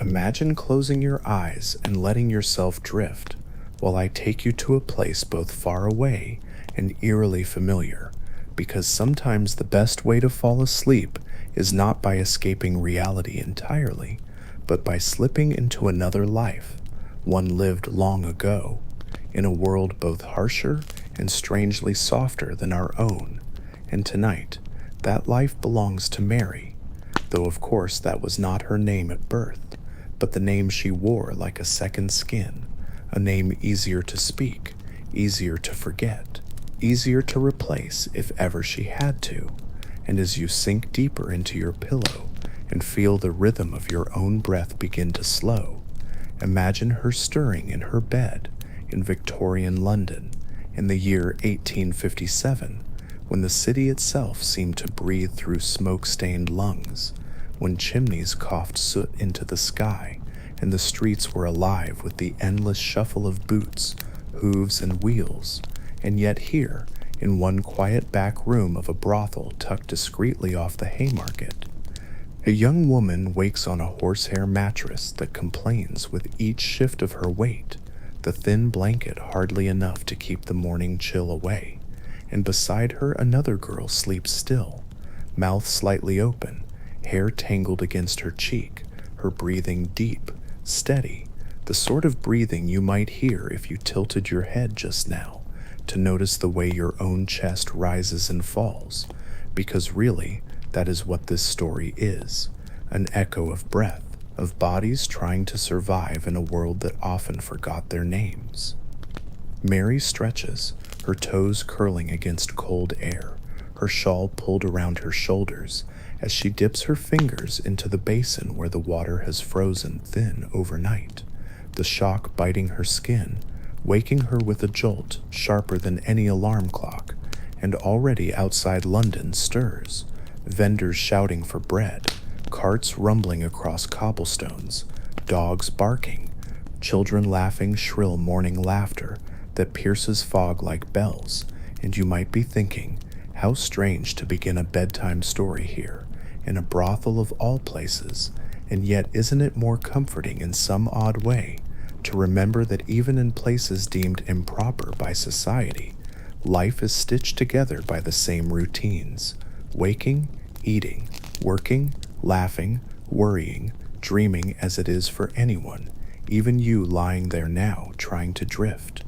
Imagine closing your eyes and letting yourself drift while I take you to a place both far away and eerily familiar, because sometimes the best way to fall asleep is not by escaping reality entirely, but by slipping into another life, one lived long ago, in a world both harsher and strangely softer than our own. And tonight, that life belongs to Mary, though of course that was not her name at birth, but the name she wore like a second skin, a name easier to speak, easier to forget, easier to replace if ever she had to. And as you sink deeper into your pillow and feel the rhythm of your own breath begin to slow, imagine her stirring in her bed in Victorian London in the year 1857, when the city itself seemed to breathe through smoke-stained lungs, when chimneys coughed soot into the sky, and the streets were alive with the endless shuffle of boots, hooves, and wheels. And yet here, in one quiet back room of a brothel tucked discreetly off the Haymarket, a young woman wakes on a horsehair mattress that complains with each shift of her weight, the thin blanket hardly enough to keep the morning chill away. And beside her another girl sleeps still, mouth slightly open, hair tangled against her cheek, her breathing deep, steady, the sort of breathing you might hear if you tilted your head just now to notice the way your own chest rises and falls, because really, that is what this story is, an echo of breath, of bodies trying to survive in a world that often forgot their names. Mary stretches, her toes curling against cold air, her shawl pulled around her shoulders as she dips her fingers into the basin where the water has frozen thin overnight, the shock biting her skin, waking her with a jolt sharper than any alarm clock. And already outside London stirs, vendors shouting for bread, carts rumbling across cobblestones, dogs barking, children laughing shrill morning laughter that pierces fog like bells. And you might be thinking, how strange to begin a bedtime story here, in a brothel of all places, and yet isn't it more comforting in some odd way to remember that even in places deemed improper by society, life is stitched together by the same routines: waking, eating, working, laughing, worrying, dreaming, as it is for anyone, even you lying there now trying to drift.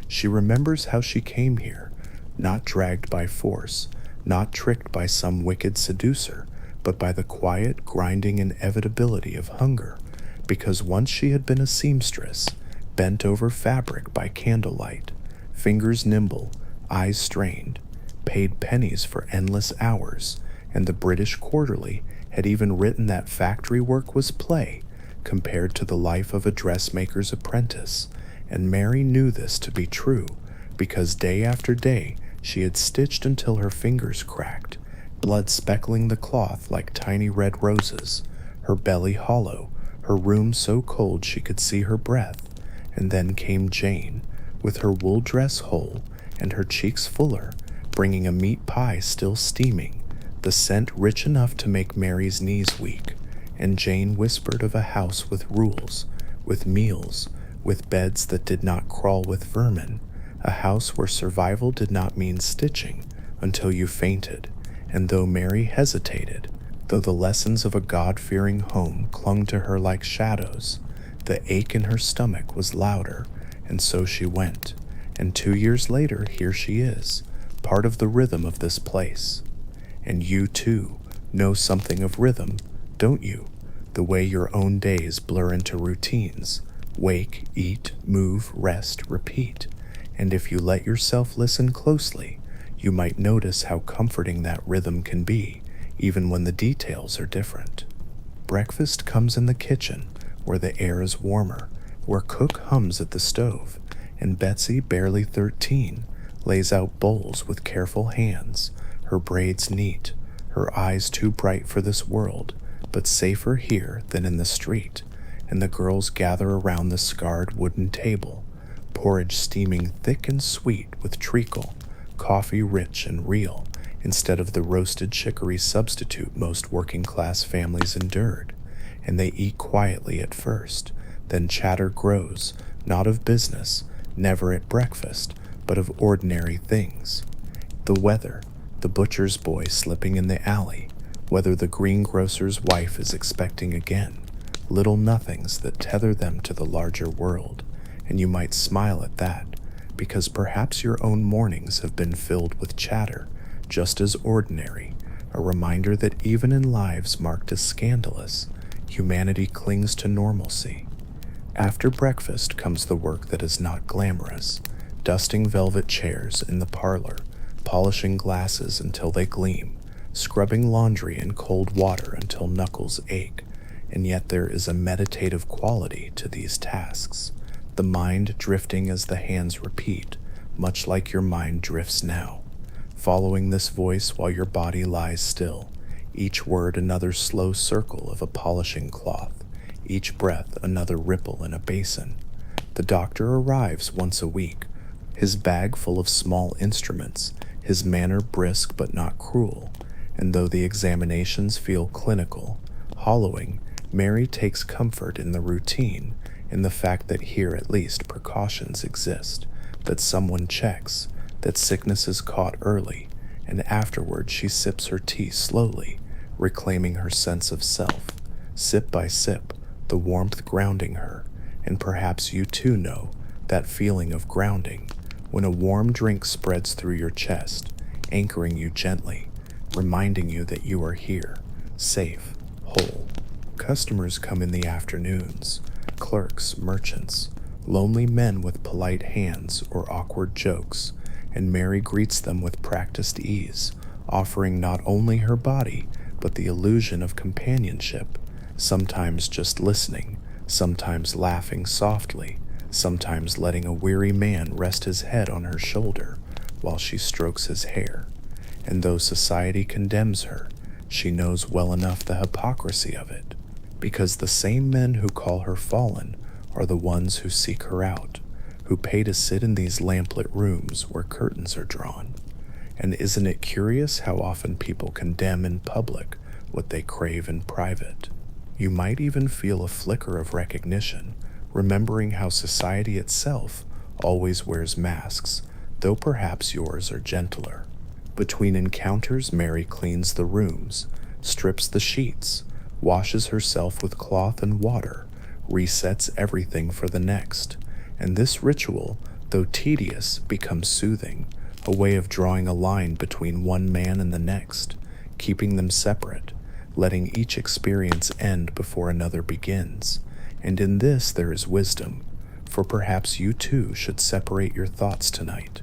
She remembers how she came here, not dragged by force, not tricked by some wicked seducer, but by the quiet, grinding inevitability of hunger, because once she had been a seamstress, bent over fabric by candlelight, fingers nimble, eyes strained, paid pennies for endless hours, and the British Quarterly had even written that factory work was play compared to the life of a dressmaker's apprentice. And Mary knew this to be true, because day after day she had stitched until her fingers cracked, blood speckling the cloth like tiny red roses, her belly hollow, her room so cold she could see her breath. And then came Jane, with her wool dress whole and her cheeks fuller, bringing a meat pie still steaming, the scent rich enough to make Mary's knees weak. And Jane whispered of a house with rules, with meals, with beds that did not crawl with vermin, a house where survival did not mean stitching until you fainted. And though Mary hesitated, though the lessons of a God-fearing home clung to her like shadows, the ache in her stomach was louder, and so she went. And 2 years later, here she is, part of the rhythm of this place. And you, too, know something of rhythm, don't you? The way your own days blur into routines. Wake, eat, move, rest, repeat. And if you let yourself listen closely, you might notice how comforting that rhythm can be, even when the details are different. Breakfast comes in the kitchen, where the air is warmer, where cook hums at the stove, and Betsy, barely 13, lays out bowls with careful hands, her braids neat, her eyes too bright for this world, but safer here than in the street. And the girls gather around the scarred wooden table, porridge steaming thick and sweet with treacle, coffee rich and real, instead of the roasted chicory substitute most working-class families endured. and they eat quietly at first. Then chatter grows, not of business, never at breakfast, but of ordinary things. The weather, the butcher's boy slipping in the alley, whether the greengrocer's wife is expecting again, little nothings that tether them to the larger world, and you might smile at that, because perhaps your own mornings have been filled with chatter, just as ordinary, a reminder that even in lives marked as scandalous, humanity clings to normalcy. After breakfast comes the work that is not glamorous, dusting velvet chairs in the parlor, polishing glasses until they gleam, scrubbing laundry in cold water until knuckles ache, and yet there is a meditative quality to these tasks, the mind drifting as the hands repeat, much like your mind drifts now, following this voice while your body lies still, each word another slow circle of a polishing cloth, each breath another ripple in a basin. The doctor arrives once a week, his bag full of small instruments, his manner brisk but not cruel, and though the examinations feel clinical, hollowing, Mary takes comfort in the routine, in the fact that here at least precautions exist, that someone checks, that sickness is caught early, and afterward she sips her tea slowly, reclaiming her sense of self, sip by sip, the warmth grounding her, and perhaps you too know that feeling of grounding, when a warm drink spreads through your chest, anchoring you gently, reminding you that you are here, safe, whole. Customers come in the afternoons, clerks, merchants, lonely men with polite hands or awkward jokes, and Mary greets them with practiced ease, offering not only her body, but the illusion of companionship, sometimes just listening, sometimes laughing softly, sometimes letting a weary man rest his head on her shoulder while she strokes his hair. And though society condemns her, she knows well enough the hypocrisy of it, because the same men who call her fallen are the ones who seek her out, who pay to sit in these lamplit rooms where curtains are drawn. And isn't it curious how often people condemn in public what they crave in private? You might even feel a flicker of recognition, remembering how society itself always wears masks, though perhaps yours are gentler. Between encounters, Mary cleans the rooms, strips the sheets, washes herself with cloth and water, resets everything for the next, and this ritual, though tedious, becomes soothing, a way of drawing a line between one man and the next, keeping them separate, letting each experience end before another begins. And in this there is wisdom, for perhaps you too should separate your thoughts tonight,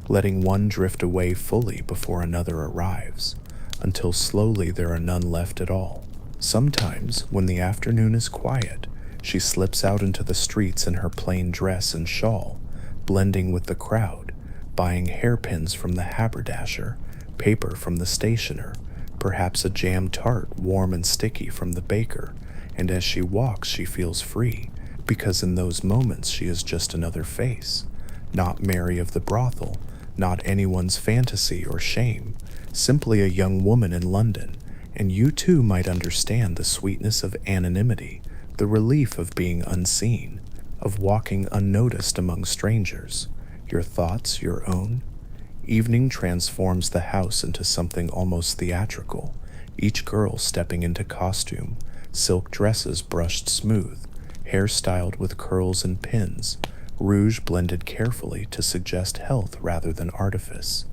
letting one drift away fully before another arrives, until slowly there are none left at all. Sometimes, when the afternoon is quiet, she slips out into the streets in her plain dress and shawl, blending with the crowd, buying hairpins from the haberdasher, paper from the stationer, perhaps a jam tart warm and sticky from the baker, and as she walks she feels free, because in those moments she is just another face, not Mary of the brothel, not anyone's fantasy or shame, simply a young woman in London, and you too might understand the sweetness of anonymity, the relief of being unseen, of walking unnoticed among strangers, your thoughts your own. Evening transforms the house into something almost theatrical, each girl stepping into costume, silk dresses brushed smooth, hair styled with curls and pins, rouge blended carefully to suggest health rather than artifice,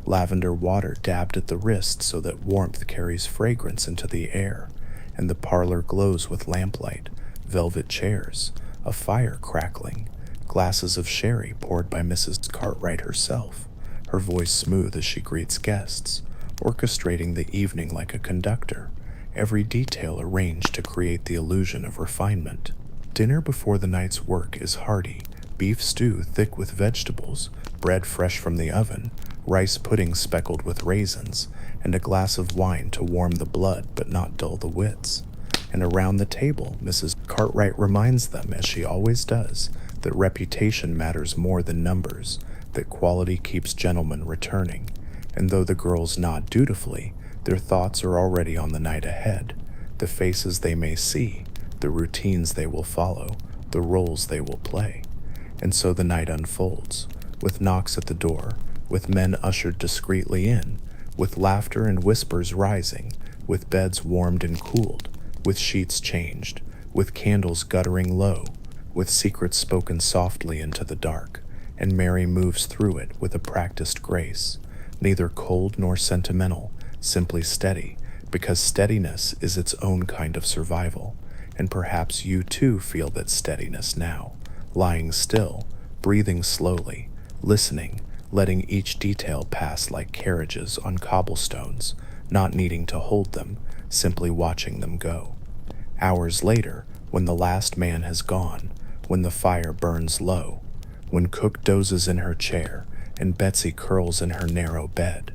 lavender water dabbed at the wrist so that warmth carries fragrance into the air, and the parlor glows with lamplight, velvet chairs, a fire crackling, glasses of sherry poured by Mrs. Cartwright herself, her voice smooth as she greets guests, orchestrating the evening like a conductor, every detail arranged to create the illusion of refinement. Dinner before the night's work is hearty, beef stew thick with vegetables, bread fresh from the oven, rice pudding speckled with raisins, and a glass of wine to warm the blood but not dull the wits. And around the table, Mrs. Cartwright reminds them, as she always does, that reputation matters more than numbers, that quality keeps gentlemen returning, and though the girls nod dutifully, their thoughts are already on the night ahead, the faces they may see, the routines they will follow, the roles they will play. And so the night unfolds, with knocks at the door, with men ushered discreetly in, with laughter and whispers rising, with beds warmed and cooled, with sheets changed, with candles guttering low, with secrets spoken softly into the dark, and Mary moves through it with a practiced grace, neither cold nor sentimental, simply steady, because steadiness is its own kind of survival, and perhaps you too feel that steadiness now, lying still, breathing slowly, listening, letting each detail pass like carriages on cobblestones, not needing to hold them, simply watching them go. Hours later, when the last man has gone, when the fire burns low, when Cook dozes in her chair and Betsy curls in her narrow bed,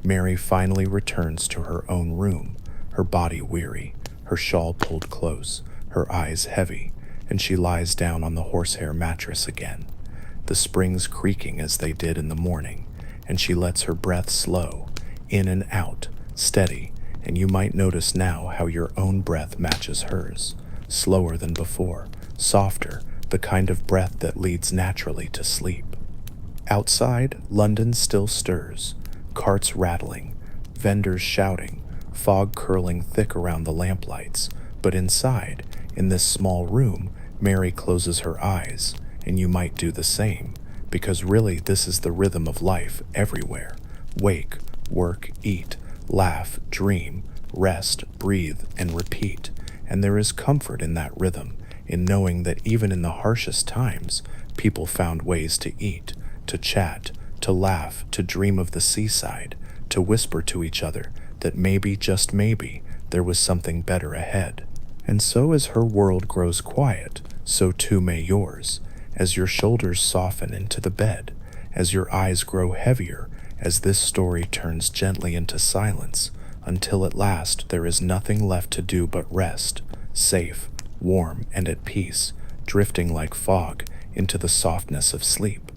Mary finally returns to her own room, her body weary, her shawl pulled close, her eyes heavy, and she lies down on the horsehair mattress again, the springs creaking as they did in the morning, and she lets her breath slow, in and out, steady, and you might notice now how your own breath matches hers, slower than before, softer, the kind of breath that leads naturally to sleep. Outside, London still stirs, carts rattling, vendors shouting, fog curling thick around the lamplights, but inside, in this small room, Mary closes her eyes, and you might do the same, because really this is the rhythm of life everywhere. Wake, work, eat, laugh, dream, rest, breathe, and repeat, and there is comfort in that rhythm, in knowing that even in the harshest times, people found ways to eat, to chat, to laugh, to dream of the seaside, to whisper to each other that maybe, just maybe, there was something better ahead. And so as her world grows quiet, so too may yours, as your shoulders soften into the bed, as your eyes grow heavier, as this story turns gently into silence, until at last there is nothing left to do but rest, safe, warm, and at peace, drifting like fog into the softness of sleep.